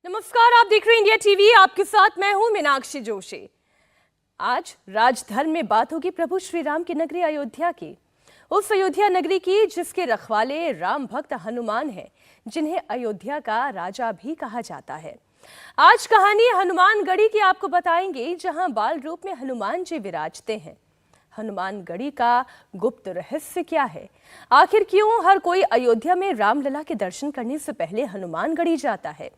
नमस्कार, आप देख रहे हैं इंडिया टीवी। आपके साथ मैं हूं मीनाक्षी जोशी। आज राजधर्म में बात होगी प्रभु श्री राम की नगरी अयोध्या की, उस अयोध्या नगरी की जिसके रखवाले राम भक्त हनुमान हैं, जिन्हें अयोध्या का राजा भी कहा जाता है। आज कहानी हनुमानगढ़ी की आपको बताएंगे, जहां बाल रूप में हनुमान जी विराजते हैं। हनुमानगढ़ी का गुप्त रहस्य क्या है? आखिर क्यों हर कोई अयोध्या में रामलला के दर्शन करने से पहले हनुमानगढ़ी जाता है?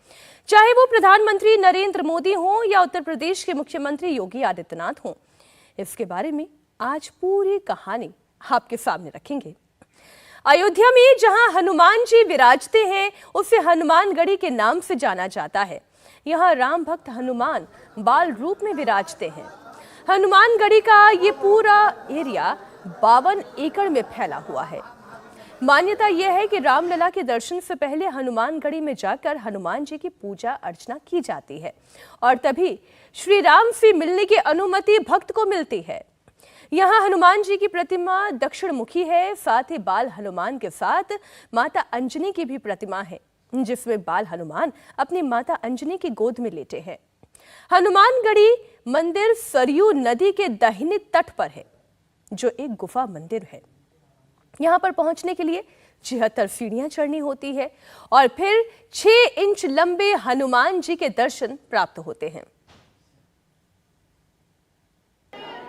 चाहे वो प्रधानमंत्री नरेंद्र मोदी हों या उत्तर प्रदेश के मुख्यमंत्री योगी आदित्यनाथ हों, इसके बारे में आज पूरी कहानी आपके सामने रखेंगे। अयोध्या में जहां हनुमान जी विराजते हैं, उसे हनुमानगढ़ी के नाम से जाना जाता है। यहाँ राम भक्त हनुमान बाल रूप में विराजते हैं। हनुमानगढ़ी का ये पूरा एरिया 52 एकड़ में फैला हुआ है। मान्यता यह है कि रामलला के दर्शन से पहले हनुमानगढ़ी में जाकर हनुमान जी की पूजा अर्चना की जाती है और तभी श्री राम से मिलने की अनुमति भक्त को मिलती है। यहाँ हनुमान जी की प्रतिमा दक्षिण मुखी है। साथ ही बाल हनुमान के साथ माता अंजनी की भी प्रतिमा है, जिसमें बाल हनुमान अपनी माता अंजनी की गोद में लेटे हैं। हनुमानगढ़ी मंदिर सरयू नदी के दाहिने तट पर है, जो एक गुफा मंदिर है। यहाँ पर पहुंचने के लिए 76 सीढ़ियां चढ़नी होती है और फिर 6 इंच लंबे हनुमान जी के दर्शन प्राप्त होते हैं।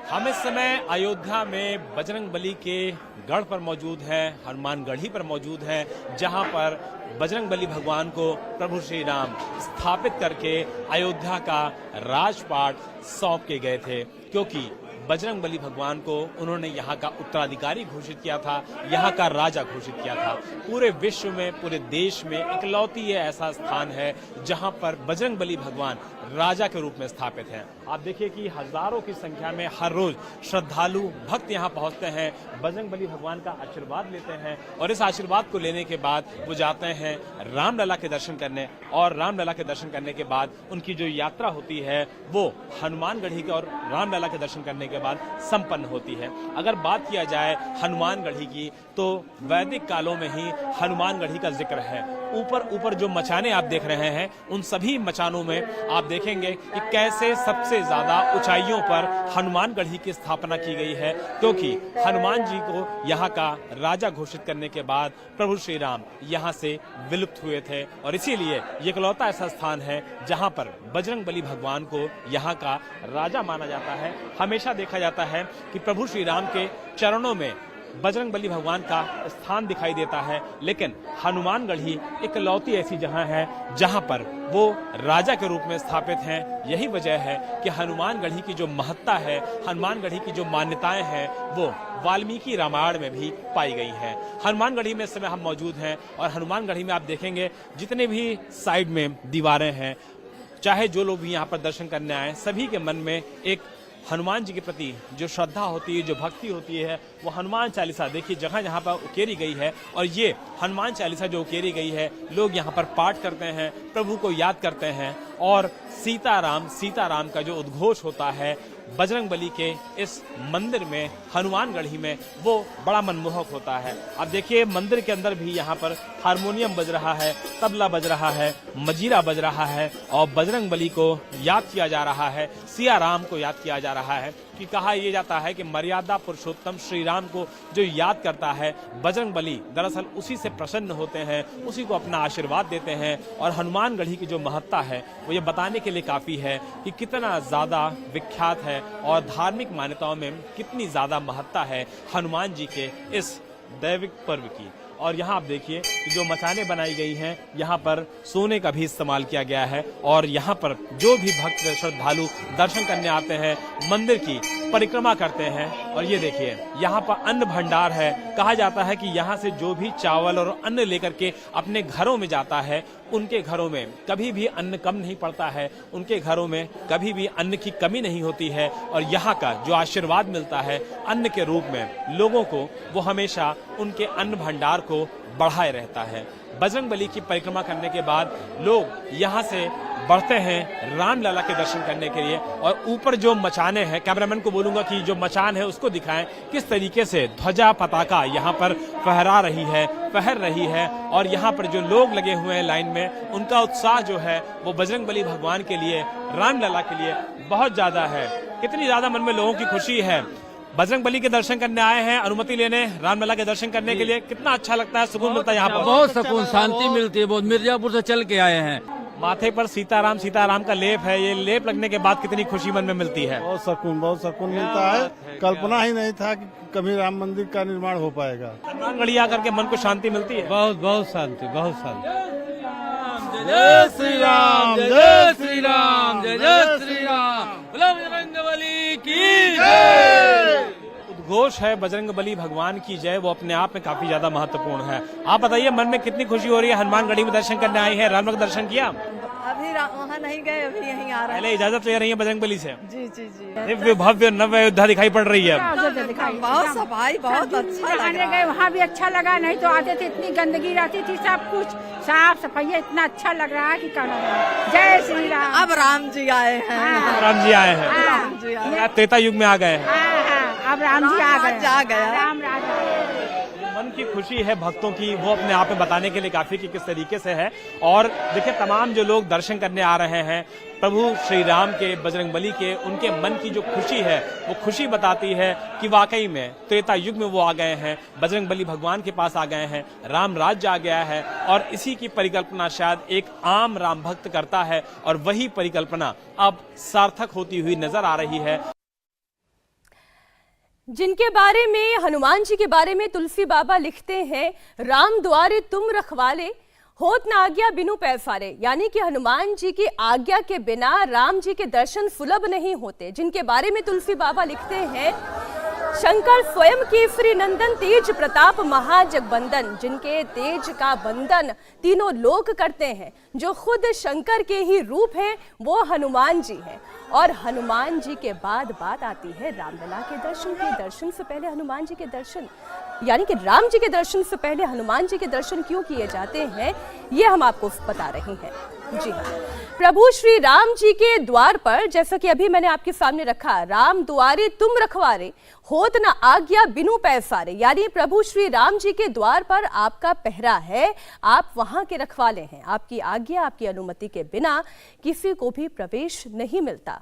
हम इस समय अयोध्या में बजरंगबली के गढ़ पर मौजूद हैं, हनुमानगढ़ी पर मौजूद हैं, जहां पर बजरंगबली भगवान को प्रभु श्री राम स्थापित करके अयोध्या का राजपाट सौंप के गए थे, क्योंकि बजरंगबली भगवान को उन्होंने यहाँ का उत्तराधिकारी घोषित किया था, यहाँ का राजा घोषित किया था। पूरे विश्व में, पूरे देश में इकलौती ये ऐसा स्थान है जहाँ पर बजरंगबली भगवान राजा के रूप में स्थापित हैं। आप देखिए कि हजारों की संख्या में हर रोज श्रद्धालु भक्त यहाँ पहुँचते हैं, बजरंगबली भगवान का आशीर्वाद लेते हैं और इस आशीर्वाद को लेने के बाद वो जाते हैं रामलला के दर्शन करने, और रामलला के दर्शन करने के बाद उनकी जो यात्रा होती है वो हनुमानगढ़ी के और रामलला के दर्शन करने के बाद संपन्न होती है। अगर बात किया जाए हनुमानगढ़ी की, तो वैदिक कालों में ही हनुमानगढ़ी का जिक्र है। ऊपर जो मचाने आप देख रहे हैं, उन सभी मचानों में आप देखेंगे कि कैसे सबसे ज्यादा ऊंचाइयों पर हनुमानगढ़ी की स्थापना की गई है, क्योंकि हनुमान जी को यहाँ का राजा घोषित करने के बाद प्रभु श्री राम यहाँ से विलुप्त हुए थे और इसीलिए ये इकलौता ऐसा स्थान है जहाँ पर बजरंगबली भगवान को यहाँ का राजा माना जाता है। हमेशा देखा जाता है कि प्रभु श्री राम के चरणों में बजरंगबली भगवान का स्थान दिखाई देता है, लेकिन हनुमानगढ़ी इकलौती ऐसी जहां है जहां पर वो राजा के रूप में स्थापित हैं। यही वजह है कि हनुमानगढ़ी की जो महत्ता है, हनुमानगढ़ी की जो मान्यताएं हैं, वो वाल्मीकि रामायण में भी पाई गई हैं। हनुमानगढ़ी में इस समय हम मौजूद हैं और हनुमानगढ़ी में आप देखेंगे जितने भी साइड में दीवारें हैं, चाहे जो लोग भी यहाँ पर दर्शन करने आए, सभी के मन में एक हनुमान जी के प्रति जो श्रद्धा होती है, जो भक्ति होती है, वो हनुमान चालीसा देखिए जहाँ जहाँ पर उकेरी गई है। और ये हनुमान चालीसा जो उकेरी गई है, लोग यहाँ पर पाठ करते हैं, प्रभु को याद करते हैं और सीताराम का जो उद्घोष होता है बजरंगबली के इस मंदिर में, हनुमानगढ़ी में, वो बड़ा मनमोहक होता है। अब देखिए मंदिर के अंदर भी यहाँ पर हारमोनियम बज रहा है, तबला बज रहा है, मजीरा बज रहा है और बजरंगबली को याद किया जा रहा है, सिया राम को याद किया जा रहा है। कि कहा यह जाता है कि मर्यादा पुरुषोत्तम श्री राम को जो याद करता है, बजरंगबली दरअसल उसी से प्रसन्न होते हैं, उसी को अपना आशीर्वाद देते हैं। और हनुमानगढ़ी की जो महत्ता है वो ये बताने के लिए काफी है कि कितना ज्यादा विख्यात है और धार्मिक मान्यताओं में कितनी ज्यादा महत्ता है हनुमान जी के इस दैविक पर्व की। और यहाँ आप देखिए कि जो मचाने बनाई गई हैं, यहाँ पर सोने का भी इस्तेमाल किया गया है और यहाँ पर जो भी भक्त श्रद्धालु दर्शन करने आते हैं, मंदिर की परिक्रमा करते हैं। और ये देखिए यहाँ पर अन्न भंडार है। कहा जाता है कि यहाँ से जो भी चावल और अन्न लेकर के अपने घरों में जाता है, उनके घरों में कभी भी अन्न कम नहीं पड़ता है, उनके घरों में कभी भी अन्न की कमी नहीं होती है। और यहाँ का जो आशीर्वाद मिलता है अन्न के रूप में लोगों को, वो हमेशा उनके अन्न भंडार को बढ़ाए रहता है। बजरंगबली की परिक्रमा करने के बाद लोग यहाँ से बढ़ते हैं रामलला के दर्शन करने के लिए। और ऊपर जो मचाने हैं, कैमरामैन को बोलूंगा कि जो मचान है उसको दिखाएं किस तरीके से ध्वजा पताका यहाँ पर फहर रही है। और यहाँ पर जो लोग लगे हुए हैं लाइन में, उनका उत्साह जो है वो बजरंगबली भगवान के लिए, रामलला के लिए बहुत ज्यादा है। कितनी ज्यादा मन में लोगों की खुशी है। बजरंगबली के दर्शन करने आए हैं, अनुमति लेने रामलला के दर्शन करने के लिए। कितना अच्छा लगता है, सुकून मिलता है यहाँ पर। बहुत सुकून, शांति मिलती है। बहुत मिर्जापुर से चल के आए हैं। माथे पर सीताराम का लेप है, ये लेप लगने के बाद कितनी खुशी मन में मिलती है। बहुत सुकून मिलता है। कल्पना ही नहीं था कि कभी राम मंदिर का निर्माण हो पाएगा। हनुमानगढ़ी आकर के मन को शांति मिलती है। बहुत शांति, बहुत शांति। जय श्री राम, जय श्री राम, जय श्री राम। बजरंगबली की जय। उद्घोष है बजरंगबली भगवान की जय, वो अपने आप में काफी ज्यादा महत्वपूर्ण है। आप बताइए, मन में कितनी खुशी हो रही है। हनुमानगढ़ी में दर्शन करने आई है, रामलला का दर्शन किया? अभी वहाँ नहीं गए, अभी यहीं आ रहे हैं। पहले इजाजत ले रही है बजरंगबली से। जी जी जी। दिव्य भव्य नव्य अयोध्या दिखाई पड़ रही है। बहुत सफाई, बहुत अच्छा लगा। गए वहाँ भी अच्छा लगा, नहीं तो आते थे इतनी गंदगी रहती थी, सब कुछ साफ सफाई इतना अच्छा लग रहा है कि कहना। जय श्री राम। अब राम जी आए हैं। राम जी आए हैं। राम जी आए हैं। त्रेता युग में आ गए हैं। अब राम जी आ गए। आ गया। राम राज। मन की खुशी है भक्तों की, वो अपने आप में बताने के लिए काफी कि किस तरीके से है। और देखिए, तमाम जो लोग दर्शन करने आ रहे हैं प्रभु श्री राम के, बजरंगबली के, उनके मन की जो खुशी है वो खुशी बताती है कि वाकई में त्रेता युग में वो आ गए हैं, बजरंगबली भगवान के पास आ गए हैं, राम राज्य आ गया है। और इसी की परिकल्पना शायद एक आम राम भक्त करता है, और वही परिकल्पना अब सार्थक होती हुई नजर आ रही है। जिनके बारे में, हनुमान जी के बारे में तुलसी बाबा लिखते हैं, राम द्वारे तुम रखवाले, होत न आज्ञा बिनु पैसारे। यानी कि हनुमान जी की आज्ञा के बिना राम जी के दर्शन सुलभ नहीं होते। जिनके बारे में तुलसी बाबा लिखते हैं, शंकर स्वयं केसरी नंदन, तेज प्रताप महाजगबंदन। जिनके तेज का बंदन तीनों लोक करते हैं, जो खुद शंकर के ही रूप हैं, वो हनुमान जी हैं। और हनुमान जी के बाद बात आती है रामलला के दर्शन की। दर्शन से पहले हनुमान जी के दर्शन, यानी कि राम जी के दर्शन से पहले हनुमान जी के दर्शन क्यों किए जाते हैं, ये हम आपको बता रहे हैं। जी हाँ, प्रभु श्री राम जी के द्वार पर, जैसा कि अभी मैंने आपके सामने रखा, राम द्वारे तुम रखवारे, होत न आज्ञा बिनु पैसारे। यानी प्रभु श्री राम जी के द्वार पर आपका पहरा है, आप वहां के रखवाले हैं। आपकी आज्ञा, आपकी अनुमति के बिना किसी को भी प्रवेश नहीं मिलता।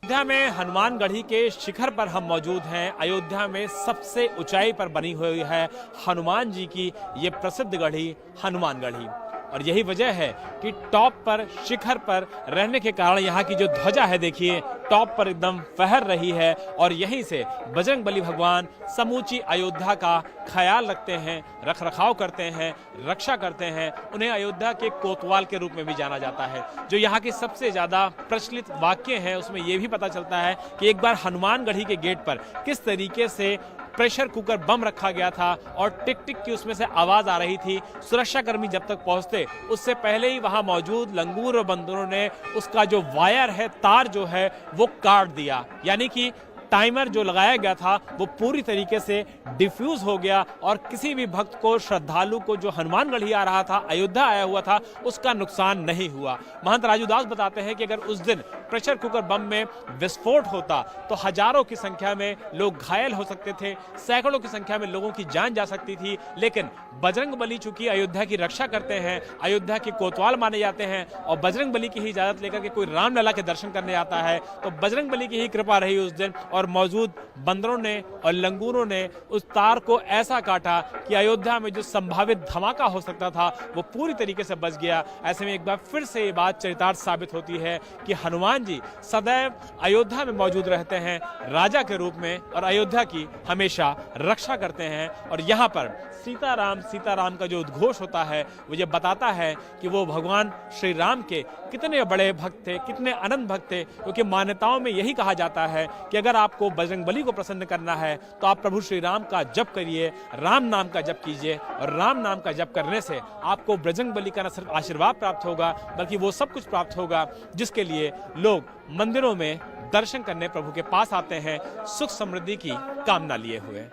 अयोध्या में हनुमानगढ़ी के शिखर पर हम मौजूद हैं। अयोध्या में सबसे ऊंचाई पर बनी हुई है हनुमान जी की ये प्रसिद्ध गढ़ी हनुमानगढ़ी। और यही वजह है कि टॉप पर, शिखर पर रहने के कारण यहाँ की जो ध्वजा है, देखिए टॉप पर एकदम फहर रही है। और यहीं से बजरंगबली भगवान समूची अयोध्या का ख्याल रखते हैं, रख रखाव करते हैं, रक्षा करते हैं। उन्हें अयोध्या के कोतवाल के रूप में भी जाना जाता है। जो यहाँ की सबसे ज्यादा प्रचलित वाक्य है, उसमें यह भी पता चलता है कि एक बार हनुमानगढ़ी के गेट पर किस तरीके से प्रेशर कुकर बम रखा गया था और टिक टिक की उसमें से आवाज आ रही थी। सुरक्षाकर्मी जब तक पहुंचते उससे पहले ही वहां मौजूद लंगूर और बंदरों ने उसका जो वायर है, तार जो है, वो काट दिया। यानी कि टाइमर जो लगाया गया था वो पूरी तरीके से डिफ्यूज हो गया और किसी भी भक्त को, श्रद्धालु को जो हनुमानगढ़ी आ रहा था, अयोध्या आया हुआ था, उसका नुकसान नहीं हुआ। महंत राजू दास बताते हैं कि अगर उस दिन प्रेशर कुकर बम में विस्फोट होता तो हजारों की संख्या में लोग घायल हो सकते थे, सैकड़ों की संख्या में लोगों की जान जा सकती थी। लेकिन बजरंगबली चूंकि अयोध्या की रक्षा करते हैं, अयोध्या के कोतवाल माने जाते हैं, और बजरंगबली की ही इजाजत लेकर के कोई रामलला के दर्शन करने आता है, तो बजरंगबली की ही कृपा रही उस दिन। और मौजूद बंदरों ने और लंगूरों ने उस तार को ऐसा काटा कि अयोध्या में जो संभावित धमाका हो सकता था वो पूरी तरीके से बच गया। ऐसे में एक बार फिर से ये बात चरितार्थ साबित होती है कि हनुमान जी सदैव अयोध्या में मौजूद रहते हैं राजा के रूप में, और अयोध्या की हमेशा रक्षा करते हैं। और यहाँ पर सीताराम का जो उद्घोष होता है वो ये बताता है कि वो भगवान श्री राम के कितने बड़े भक्त थे, कितने अनंत भक्त थे। क्योंकि मान्यताओं में यही कहा जाता है कि अगर आपको बजरंगबली को प्रसन्न करना है तो आप प्रभु श्री राम का जप करिए, राम नाम का जप कीजिए, और राम नाम का जप करने से आपको बजरंगबली का न सिर्फ आशीर्वाद प्राप्त होगा बल्कि वो सब कुछ प्राप्त होगा जिसके लिए लोग मंदिरों में दर्शन करने प्रभु के पास आते हैं, सुख समृद्धि की कामना लिए हुए।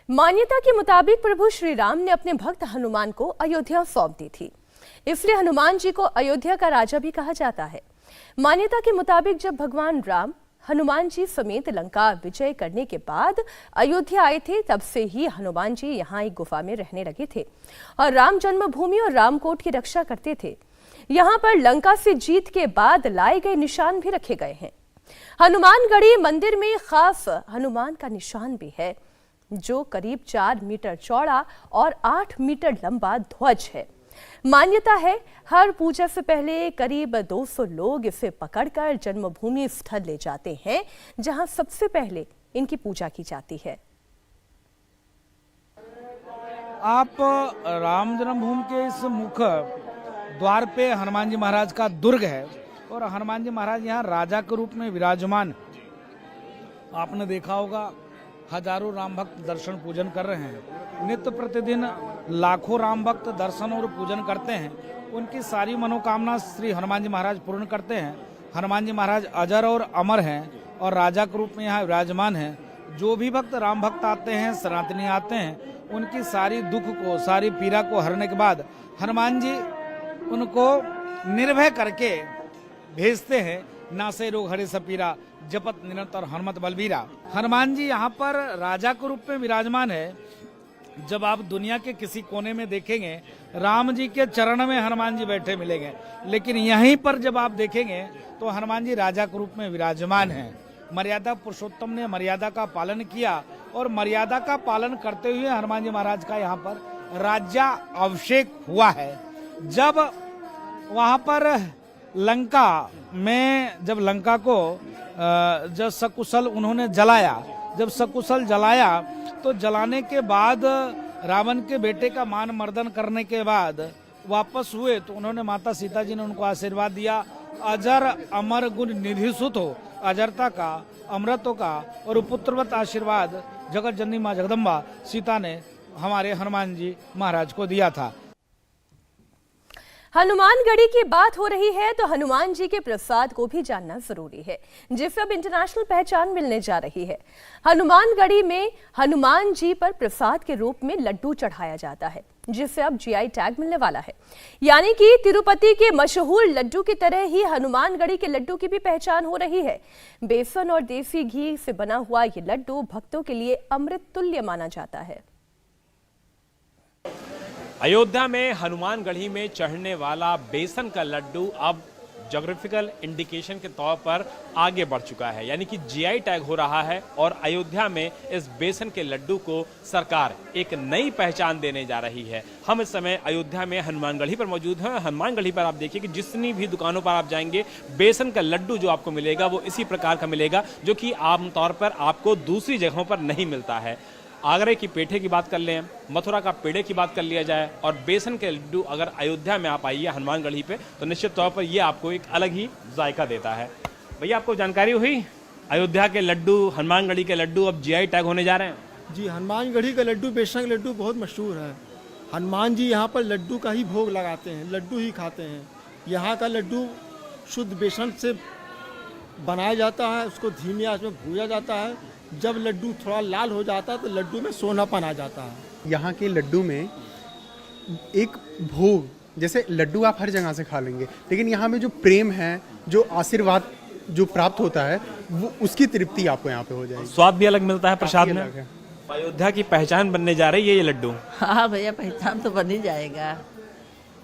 मान्यता के मुताबिक प्रभु श्री राम ने अपने भक्त हनुमान को अयोध्या सौंप दी थी। इसलिए हनुमान जी को अयोध्या का राजा भी कहा जाता है। मान्यता के मुताबिक जब भगवान राम हनुमान जी समेत लंका विजय करने के बाद अयोध्या आए थे, तब से ही हनुमान जी यहाँ एक गुफा में रहने लगे थे और राम जन्मभूमि और रामकोट की रक्षा करते थे। यहाँ पर लंका से जीत के बाद लाए गए निशान भी रखे गए हैं। हनुमानगढ़ी मंदिर में खास हनुमान का निशान भी है, जो करीब 4 मीटर चौड़ा और 8 मीटर लंबा ध्वज है। मान्यता है हर पूजा से पहले करीब 200 लोग इसे पकड़कर जन्मभूमि स्थल ले जाते हैं, जहां सबसे पहले इनकी पूजा की जाती है। आप राम जन्मभूमि के इस मुख्य द्वार पे हनुमान जी महाराज का दुर्ग है और हनुमान जी महाराज यहाँ राजा के रूप में विराजमान। आपने देखा होगा हजारों राम भक्त दर्शन पूजन कर रहे हैं। नित्य प्रतिदिन लाखों राम भक्त दर्शन और पूजन करते हैं। उनकी सारी मनोकामना श्री हनुमान जी महाराज पूर्ण करते हैं। हनुमान जी महाराज अजर और अमर हैं और राजा के रूप में यहाँ विराजमान हैं। जो भी भक्त राम भक्त आते हैं, सनातनी आते हैं, उनकी सारी दुख को, सारी पीड़ा को हरने के बाद हनुमान जी उनको निर्भय करके भेजते हैं। नासे रोग हरे सपीरा, जपत निरंतर हनुमत बलबीरा। हनुमान जी यहाँ पर राजा के रूप में विराजमान है। जब आप दुनिया के किसी कोने में देखेंगे राम जी के चरण में हनुमान जी बैठे मिलेंगे, लेकिन यहीं पर जब आप देखेंगे तो हनुमान जी राजा के रूप में विराजमान हैं। मर्यादा पुरुषोत्तम ने मर्यादा का पालन किया और मर्यादा का पालन करते हुए हनुमान जी महाराज का यहाँ पर राज्याभिषेक हुआ है। जब वहाँ पर लंका में जब लंका को जब सकुशल उन्होंने जलाया, जब सकुशल जलाया तो जलाने के बाद रावण के बेटे का मान मर्दन करने के बाद वापस हुए तो उन्होंने माता सीता जी ने उनको आशीर्वाद दिया, अजर अमर गुण निधि सुत हो, अजरता का, अमृतों का और पुत्रवत आशीर्वाद जगत जननी माँ जगदम्बा सीता ने हमारे हनुमान जी महाराज को दिया था। हनुमानगढ़ी की बात हो रही है तो हनुमान जी के प्रसाद को भी जानना जरूरी है, जिसे अब इंटरनेशनल पहचान मिलने जा रही है। हनुमानगढ़ी में हनुमान जी पर प्रसाद के रूप में लड्डू चढ़ाया जाता है, जिसे अब जीआई टैग मिलने वाला है। यानी कि तिरुपति के मशहूर लड्डू की तरह ही हनुमानगढ़ी के लड्डू की भी पहचान हो रही है। बेसन और देसी घी से बना हुआ ये लड्डू भक्तों के लिए अमृत तुल्य माना जाता है। अयोध्या में हनुमानगढ़ी में चढ़ने वाला बेसन का लड्डू अब ज्योग्राफिकल इंडिकेशन के तौर पर आगे बढ़ चुका है, यानी कि जीआई टैग हो रहा है और अयोध्या में इस बेसन के लड्डू को सरकार एक नई पहचान देने जा रही है। हम इस समय अयोध्या में हनुमानगढ़ी पर मौजूद हैं। हनुमानगढ़ी पर आप देखिए कि जितनी भी दुकानों पर आप जाएंगे, बेसन का लड्डू जो आपको मिलेगा वो इसी प्रकार का मिलेगा, जो कि आमतौर पर आपको दूसरी जगहों पर नहीं मिलता है। आगरे की पेठे की बात कर लें, मथुरा का पेड़े की बात कर लिया जाए और बेसन के लड्डू अगर अयोध्या में आप आइए हनुमानगढ़ी पे तो निश्चित तौर पर ये आपको एक अलग ही जायका देता है। भैया आपको जानकारी हुई अयोध्या के लड्डू, हनुमानगढ़ी के लड्डू अब जीआई टैग होने जा रहे हैं? जी, हनुमानगढ़ी का लड्डू, बेसन का लड्डू बहुत मशहूर है। हनुमान जी यहाँ पर लड्डू का ही भोग लगाते हैं, लड्डू ही खाते हैं। यहाँ का लड्डू शुद्ध बेसन से बनाया जाता है, उसको धीमी आंच में भूजा जाता है। जब लड्डू थोड़ा लाल हो जाता है तो लड्डू में सोनापन आ जाता है। यहाँ के लड्डू में एक भोग, जैसे लड्डू आप हर जगह से खा लेंगे, लेकिन यहाँ में जो प्रेम है, जो आशीर्वाद जो प्राप्त होता है, वो उसकी तृप्ति आपको यहाँ पे हो जाएगी। स्वाद भी अलग मिलता है प्रसाद में। अयोध्या की पहचान बनने जा रही है ये लड्डू। हाँ भैया, पहचान तो बन ही जाएगा।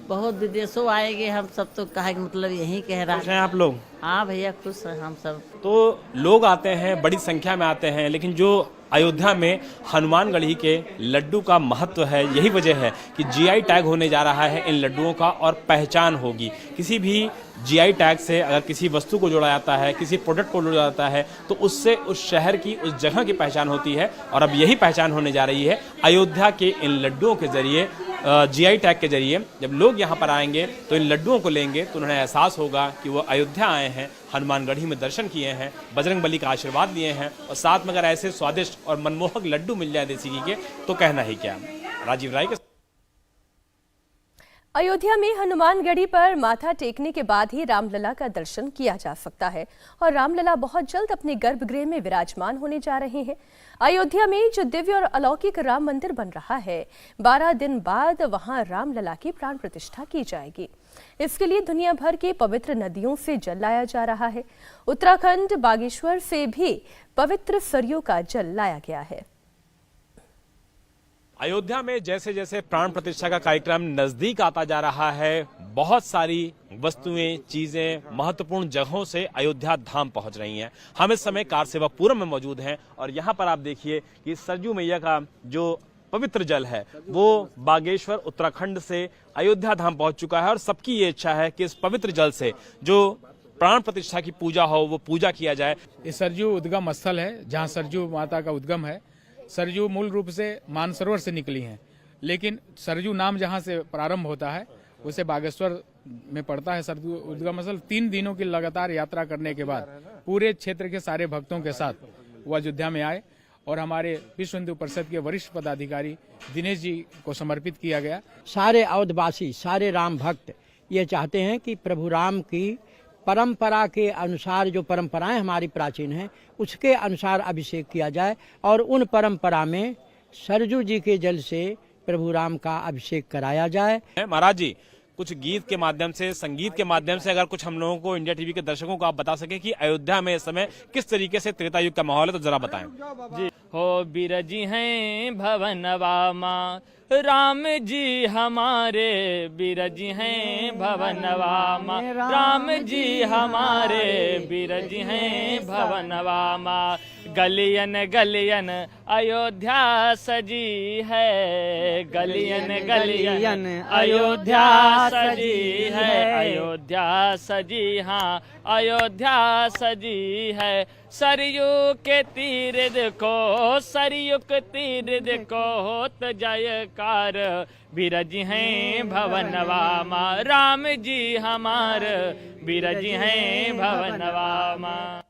बहुत विदेशों आएंगे हम सब, तो कहा मतलब यही कह रहा है। आप लोग? हाँ भैया, खुश हैं हम सब। तो लोग आते हैं, बड़ी संख्या में आते हैं, लेकिन जो अयोध्या में हनुमानगढ़ी के लड्डू का महत्व है, यही वजह है कि जीआई टैग होने जा रहा है इन लड्डुओं का और पहचान होगी। किसी भी जीआई टैग से अगर किसी वस्तु को जोड़ा जाता है, किसी प्रोडक्ट को जोड़ा जाता है, तो उससे उस शहर की, उस जगह की पहचान होती है और अब यही पहचान होने जा रही है अयोध्या के इन लड्डुओं के जरिए, जीआई टैग के जरिए। जब लोग यहाँ पर आएंगे तो इन लड्डुओं को लेंगे तो उन्हें एहसास होगा कि वो अयोध्या आए हैं, हनुमानगढ़ी में दर्शन किए हैं, बजरंग बली का आशीर्वाद लिए हैं और साथ में अगर ऐसे स्वादिष्ट और मनमोहक लड्डू मिल जाए देसी घी के तो कहना ही क्या। राजीव राय के अयोध्या में हनुमानगढ़ी पर माथा टेकने के बाद ही रामलला का दर्शन किया जा सकता है और रामलला बहुत जल्द अपने गर्भगृह में विराजमान होने जा रहे हैं। अयोध्या में जो दिव्य और अलौकिक राम मंदिर बन रहा है, 12 दिन बाद वहां रामलला की प्राण प्रतिष्ठा की जाएगी। इसके लिए दुनिया भर की पवित्र नदियों से जल लाया जा रहा है। उत्तराखंड बागेश्वर से भी पवित्र सरयू का जल लाया गया है। अयोध्या में जैसे जैसे प्राण प्रतिष्ठा का कार्यक्रम नजदीक आता जा रहा है, बहुत सारी वस्तुएं, चीजें महत्वपूर्ण जगहों से अयोध्या धाम पहुंच रही हैं। हम इस समय कार सेवा पूरम में मौजूद हैं और यहां पर आप देखिए कि सरयू मैया का जो पवित्र जल है वो बागेश्वर उत्तराखंड से अयोध्या धाम पहुंच चुका है और सबकी ये इच्छा है कि इस पवित्र जल से जो प्राण प्रतिष्ठा की पूजा हो वो पूजा किया जाए। ये सरयू उद्गम स्थल है जहाँ सरयू माता का उद्गम है। सरयू मूल रूप से मानसरोवर से निकली हैं, लेकिन सरयू नाम जहां से प्रारंभ होता है उसे बागेश्वर में पड़ता है। सरयू उद्गम स्थल 3 दिनों की लगातार यात्रा करने के बाद पूरे क्षेत्र के सारे भक्तों के साथ वो अयोध्या में आए और हमारे विश्व हिंदू परिषद के वरिष्ठ पदाधिकारी दिनेश जी को समर्पित किया गया। सारे अवधवासी, सारे राम भक्त ये चाहते हैं कि प्रभु राम की परंपरा के अनुसार, जो परंपराएं हमारी प्राचीन हैं उसके अनुसार अभिषेक किया जाए और उन परंपरा में सरयू जी के जल से प्रभु राम का अभिषेक कराया जाए। महाराज जी, कुछ गीत के माध्यम से, संगीत के माध्यम से अगर कुछ हम लोगों को, इंडिया टीवी के दर्शकों को आप बता सके कि अयोध्या में इस समय किस तरीके से त्रेता युग का माहौल है, तो जरा बताएं। जी हो बिरजी हैं भवनवा माँ, राम जी हमारे बिरजी हैं भवनवा माँ, राम जी हमारे बिरजी हैं भवनवा माँ। गलियन गलियन अयोध्या सजी है, गलियन गलियन अयोध्या सजी है, अयोध्या सजी, हाँ अयोध्या सजी है। सरयू के तीर देखो, सरयू के तीर देखो, होत जयकार, बिरज हैं भवनवा माँ, राम जी हमार बिरज हैं भवनवा माँ।